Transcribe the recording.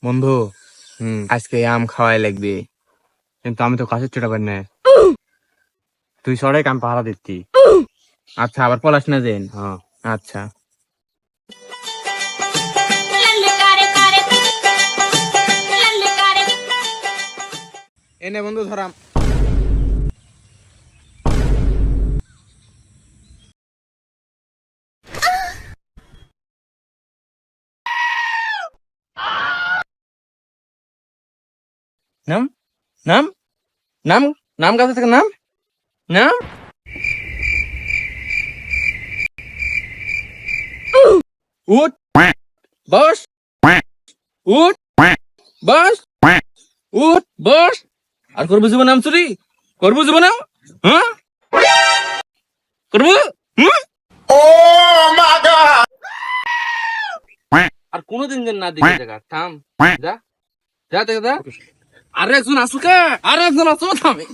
বন্ধু আজকে আম খাওয়াই লাগবে, কিন্তু আমি তো কাছের চোটা পারি না। তুই সরাই কাম পাহারা দিচ্ছি। আচ্ছা, আবার পলাশ না যেন। হ্যাঁ আচ্ছা। এনে বন্ধু ধরাম। নাম নাম নাম নাম গাছে থেকে নাম নাম। উঠ বস, উঠ বস, উঠ বস। আর করবো জীবন নাম চুরি? করবো জীবন নাম? হ্যাঁ করবো। আর কোনোদিন যেন না দিকে জায়গা থাম। যা যা থেকে যা। আর একজন আসুক, আর একজন আসো থামে।